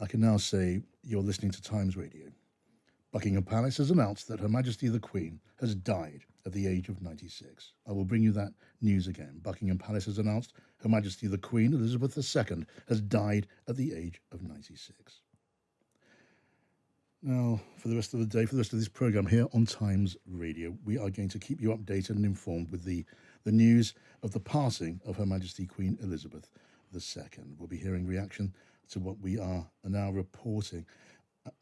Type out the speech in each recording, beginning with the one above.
I can now say you're listening to Times Radio. Buckingham Palace has announced that Her Majesty the Queen has died at the age of 96. I will bring you that news again. Buckingham Palace has announced Her Majesty the Queen Elizabeth II has died at the age of 96. Now, for the rest of the day, for the rest of this programme here on Times Radio, we are going to keep you updated and informed with the news of the passing of Her Majesty Queen Elizabeth II. We'll be hearing reaction to what we are now reporting.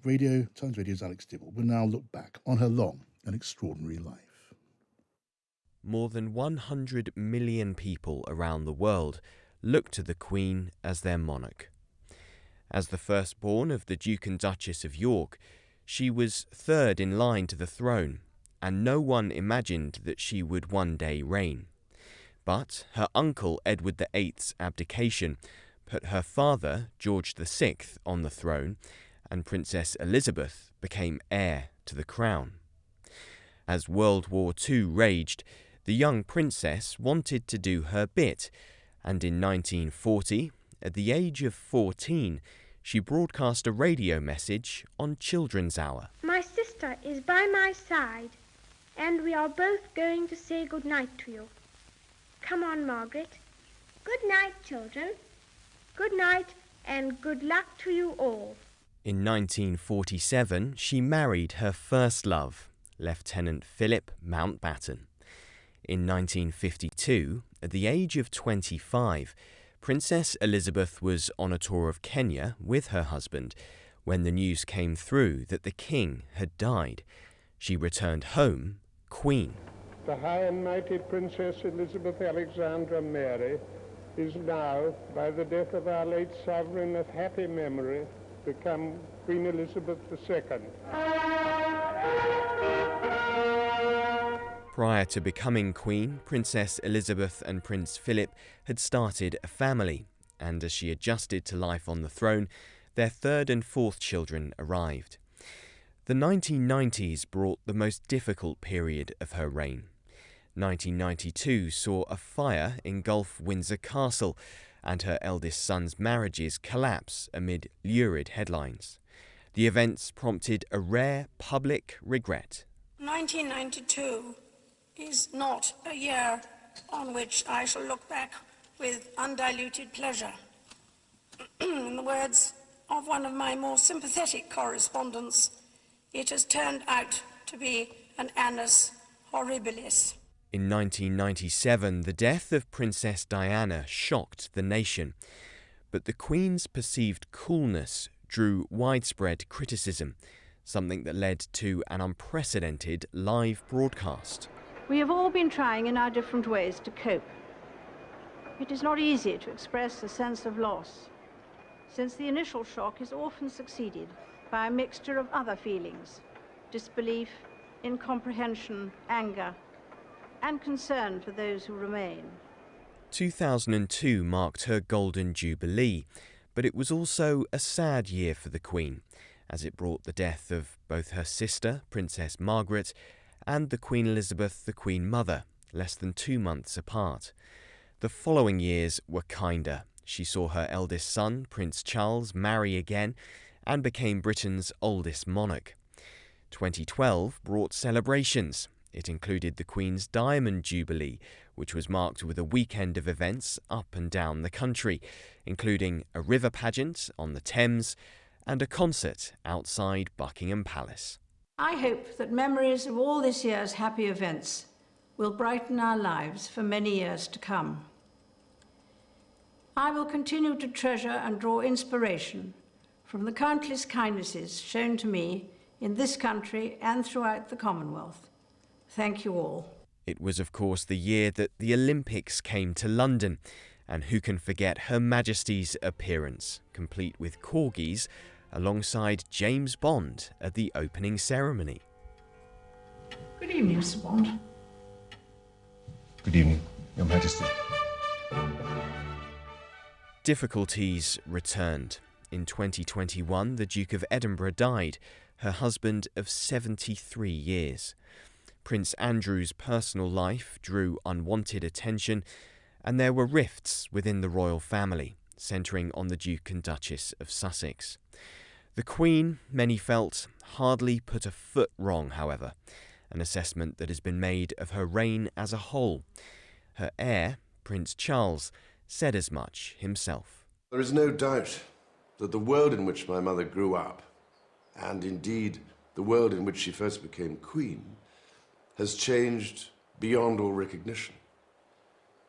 Times Radio's Alex Dibble will now look back on her long and extraordinary life. More than 100 million people around the world look to the Queen as their monarch. As the firstborn of the Duke and Duchess of York, she was third in line to the throne, and no one imagined that she would one day reign. But her uncle Edward VIII's abdication put her father, George VI, on the throne, and Princess Elizabeth became heir to the crown. As World War II raged, the young princess wanted to do her bit, and in 1940, at the age of 14, she broadcast a radio message on Children's Hour. My sister is by my side, and we are both going to say good night to you. Come on, Margaret. Good night, children. Good night, and good luck to you all. In 1947, she married her first love, Lieutenant Philip Mountbatten. In 1952, at the age of 25, Princess Elizabeth was on a tour of Kenya with her husband when the news came through that the king had died. She returned home Queen. The High and Mighty Princess Elizabeth Alexandra Mary is now, by the death of our late sovereign of happy memory, become Queen Elizabeth II. Prior to becoming Queen, Princess Elizabeth and Prince Philip had started a family, and as she adjusted to life on the throne, their third and fourth children arrived. The 1990s brought the most difficult period of her reign. 1992 saw a fire engulf Windsor Castle, and her eldest son's marriages collapse amid lurid headlines. The events prompted a rare public regret. 1992 is not a year on which I shall look back with undiluted pleasure. In the words of one of my more sympathetic correspondents, it has turned out to be an annus horribilis. In 1997, the death of Princess Diana shocked the nation, but the Queen's perceived coolness drew widespread criticism, something that led to an unprecedented live broadcast. We have all been trying in our different ways to cope. It is not easy to express a sense of loss, since the initial shock is often succeeded by a mixture of other feelings: disbelief, incomprehension, anger, and concern for those who remain. 2002 marked her Golden Jubilee, but it was also a sad year for the Queen, as it brought the death of both her sister, Princess Margaret, and the Queen Elizabeth, the Queen Mother, less than 2 months apart. The following years were kinder. She saw her eldest son, Prince Charles, marry again and became Britain's oldest monarch. 2012 brought celebrations. It included the Queen's Diamond Jubilee, which was marked with a weekend of events up and down the country, including a river pageant on the Thames and a concert outside Buckingham Palace. I hope that memories of all this year's happy events will brighten our lives for many years to come. I will continue to treasure and draw inspiration from the countless kindnesses shown to me in this country and throughout the Commonwealth. Thank you all. It was, of course, the year that the Olympics came to London, and who can forget Her Majesty's appearance, complete with corgis, alongside James Bond at the opening ceremony. Good evening, Sir Bond. Good evening, Your Majesty. Difficulties returned. In 2021, the Duke of Edinburgh died, her husband of 73 years. Prince Andrew's personal life drew unwanted attention, and there were rifts within the royal family, centring on the Duke and Duchess of Sussex. The Queen, many felt, hardly put a foot wrong, however, an assessment that has been made of her reign as a whole. Her heir, Prince Charles, said as much himself. There is no doubt that the world in which my mother grew up, and indeed the world in which she first became queen, has changed beyond all recognition.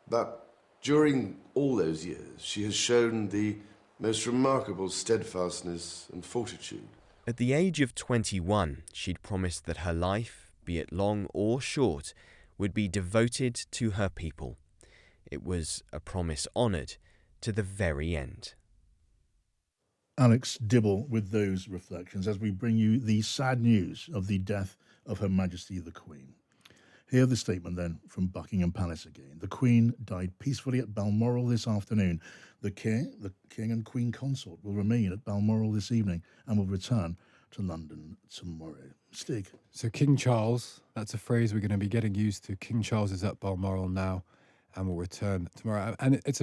But during all those years, she has shown the most remarkable steadfastness and fortitude. At the age of 21, she'd promised that her life, be it long or short, would be devoted to her people. It was a promise honoured to the very end. Alex Dibble with those reflections as we bring you the sad news of the death of Her Majesty the Queen. Hear the statement then from Buckingham Palace again. The Queen died peacefully at Balmoral this afternoon. The King and Queen Consort will remain at Balmoral this evening and will return to London tomorrow. Stig. So King Charles, that's a phrase we're going to be getting used to. King Charles is at Balmoral now and will return tomorrow. And it's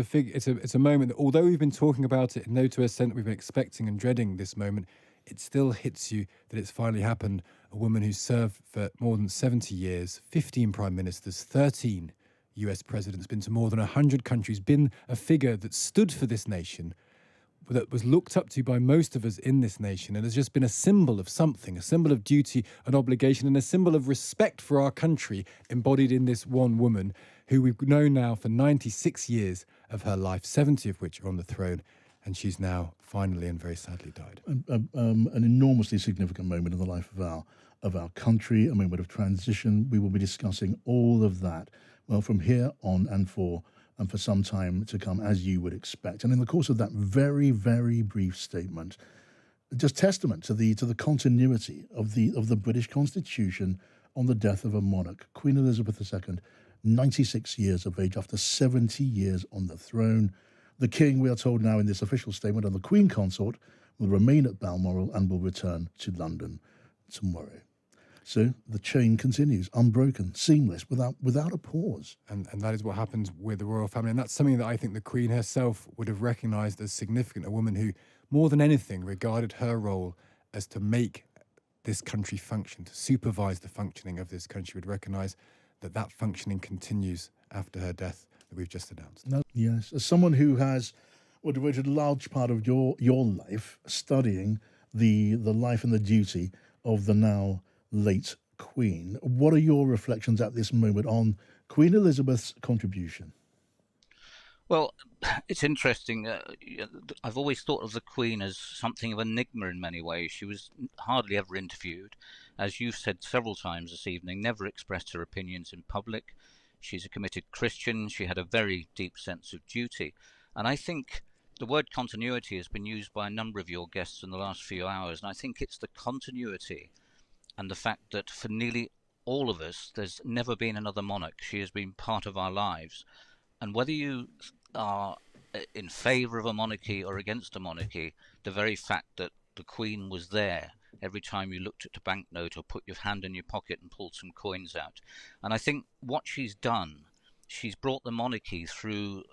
a moment that, although we've been talking about it in no to extent, we've been expecting and dreading this moment, it still hits you that it's finally happened. A woman who served for more than 70 years, 15 prime ministers, 13 US presidents, been to more than 100 countries, been a figure that stood for this nation, that was looked up to by most of us in this nation, and has just been a symbol of something, a symbol of duty and obligation, and a symbol of respect for our country, embodied in this one woman who we've known now for 96 years of her life, 70 of which are on the throne, and she's now finally and very sadly died. An enormously significant moment in the life of our country, a moment of transition. We will be discussing all of that, well, from here on and for some time to come, as you would expect. And in the course of that very, very brief statement, just testament to the continuity of the British Constitution on the death of a monarch, Queen Elizabeth II, 96 years of age after 70 years on the throne. The King, we are told now in this official statement, and the Queen Consort will remain at Balmoral and will return to London tomorrow. So the chain continues, unbroken, seamless, without a pause. And that is what happens with the royal family. And that's something that I think the Queen herself would have recognised as significant, a woman who, more than anything, regarded her role as to make this country function, to supervise the functioning of this country, would recognise that functioning continues after her death that we've just announced. No, yes, as someone who has devoted a large part of your life studying the life and the duty of the now late Queen, what are your reflections at this moment on Queen Elizabeth's contribution? Well, it's interesting. I've always thought of the Queen as something of an enigma in many ways. She was hardly ever interviewed. As you've said several times this evening, never expressed her opinions in public. She's a committed Christian. She had a very deep sense of duty. And I think the word continuity has been used by a number of your guests in the last few hours. And I think it's the continuity and the fact that for nearly all of us, there's never been another monarch. She has been part of our lives. And whether you are in favour of a monarchy or against a monarchy, the very fact that the Queen was there every time you looked at a banknote or put your hand in your pocket and pulled some coins out. And I think what she's done, she's brought the monarchy through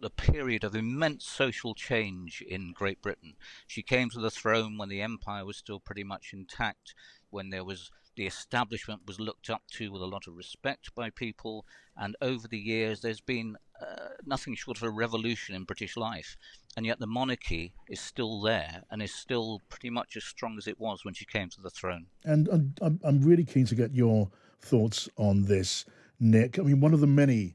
the period of immense social change in Great Britain. She came to the throne when the empire was still pretty much intact, when the establishment was looked up to with a lot of respect by people, and over the years there's been nothing short of a revolution in British life, and yet the monarchy is still there and is still pretty much as strong as it was when she came to the throne. And I'm really keen to get your thoughts on this, Nick. I mean, one of the many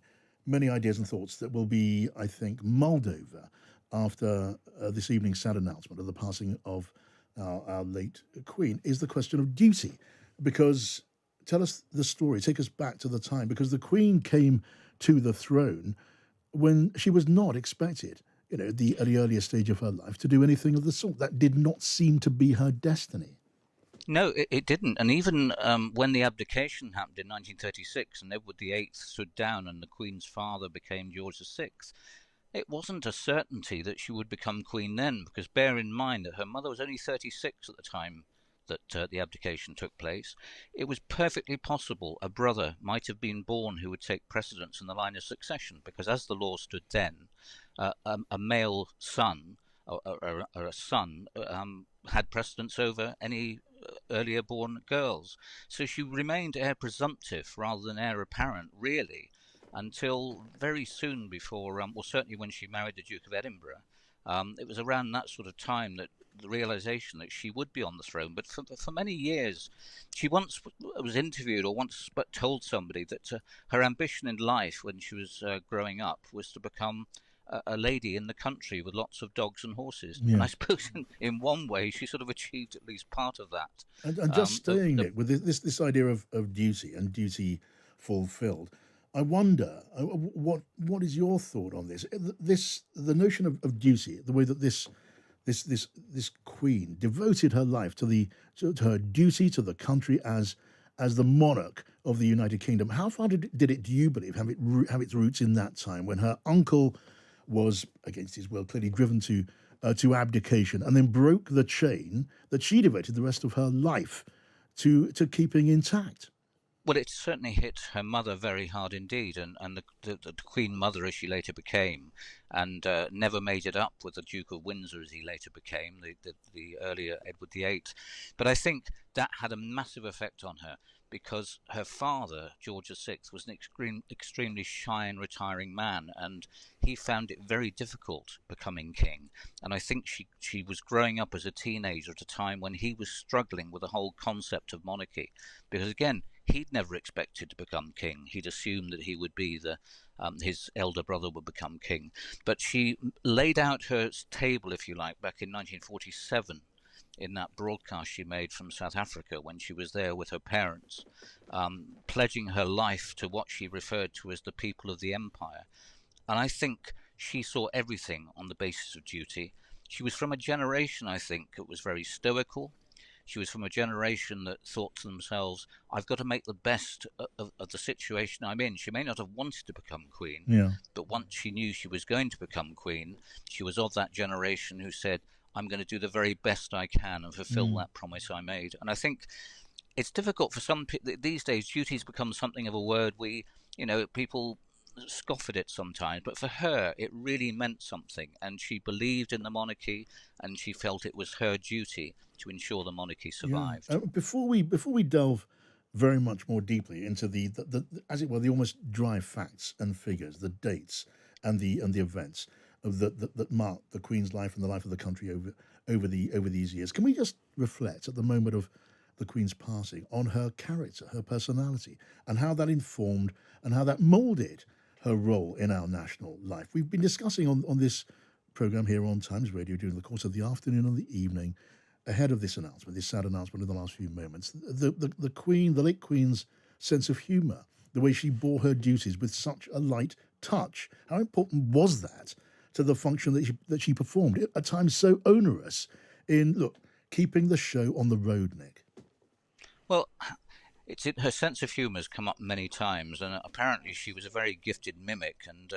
ideas and thoughts that will be, I think, mulled over after this evening's sad announcement of the passing of our late Queen is the question of duty. Because tell us the story, take us back to the time, because the Queen came to the throne when she was not expected, at the earlier stage of her life, to do anything of the sort. That did not seem to be her destiny. No, it didn't. And even when the abdication happened in 1936 and Edward VIII stood down and the Queen's father became George VI, it wasn't a certainty that she would become Queen then, because bear in mind that her mother was only 36 at the time that the abdication took place. It was perfectly possible a brother might have been born who would take precedence in the line of succession, because as the law stood then, a male son or a son had precedence over any earlier born girls. So she remained heir presumptive rather than heir apparent, really, until very soon before, well, certainly when she married the Duke of Edinburgh. It was around that sort of time that the realization that she would be on the throne. But for many years, she once was interviewed or once told somebody that her ambition in life when she was growing up was to become a lady in the country with lots of dogs and horses. Yeah. And I suppose in one way she sort of achieved at least part of that. And just staying there with this idea of duty and duty fulfilled, I wonder what is your thought on this? The notion of duty, the way that this queen devoted her life to her duty to the country as the monarch of the United Kingdom. How far did it, do you believe, have its roots in that time when her uncle was, against his will, clearly driven to abdication, and then broke the chain that she devoted the rest of her life to keeping intact? Well, it certainly hit her mother very hard indeed, and the Queen Mother as she later became, and never made it up with the Duke of Windsor as he later became, the earlier Edward VIII. But I think that had a massive effect on her, because her father, George VI, was an extremely shy and retiring man, and he found it very difficult becoming king. And I think she was growing up as a teenager at a time when he was struggling with the whole concept of monarchy, because again, he'd never expected to become king. He'd assumed that he would be his elder brother would become king. But she laid out her table, if you like, back in 1947 in that broadcast she made from South Africa when she was there with her parents, pledging her life to what she referred to as the people of the empire. And I think she saw everything on the basis of duty. She was from a generation, I think, that was very stoical. She was from a generation that thought to themselves, I've got to make the best of the situation I'm in. She may not have wanted to become queen, but once she knew she was going to become queen, she was of that generation who said, I'm going to do the very best I can and fulfill that promise I made. And I think it's difficult for some people these days. Duty's become something of a word people scoff at it sometimes, but for her it really meant something, and she believed in the monarchy, and she felt it was her duty to ensure the monarchy survived. Before we delve very much more deeply into the as it were, the almost dry facts and figures, the dates and the events of that marked the Queen's life and the life of the country over these years, can we just reflect at the moment of the Queen's passing on her character, her personality, and how that informed and how that moulded her role in our national life? We've been discussing on this programme here on Times Radio during the course of the afternoon and the evening, ahead of this announcement, this sad announcement in the last few moments, the Queen, the late Queen's sense of humour, the way she bore her duties with such a light touch. How important was that to the function that she performed, at times so onerous, in keeping the show on the road, Nick? Well, her sense of humour has come up many times, and apparently she was a very gifted mimic. And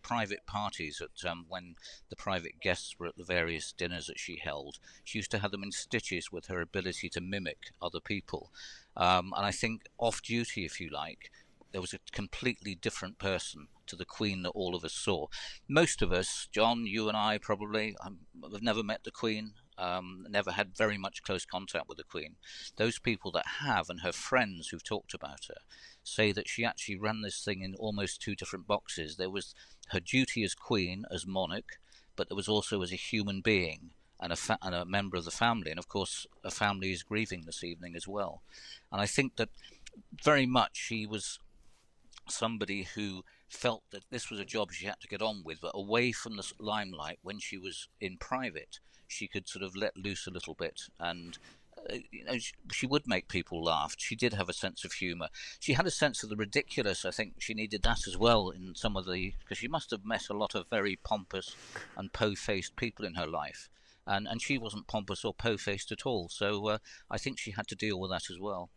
private parties, when the private guests were at the various dinners that she held, she used to have them in stitches with her ability to mimic other people. And I think off duty, if you like, there was a completely different person to the Queen that all of us saw. Most of us, John, you and I probably, have never met the Queen. Never had very much close contact with the Queen. Those people that have, and her friends who've talked about her, say that she actually ran this thing in almost two different boxes. There was her duty as Queen, as monarch, but there was also as a human being and a member of the family. And of course, a family is grieving this evening as well. And I think that very much she was somebody who felt that this was a job she had to get on with, but away from the limelight. When she was in private, she could sort of let loose a little bit, and she would make people laugh. She did have a sense of humour. She had a sense of the ridiculous. I think she needed that as well in some of because she must have met a lot of very pompous and po-faced people in her life, and she wasn't pompous or po-faced at all. So I think she had to deal with that as well.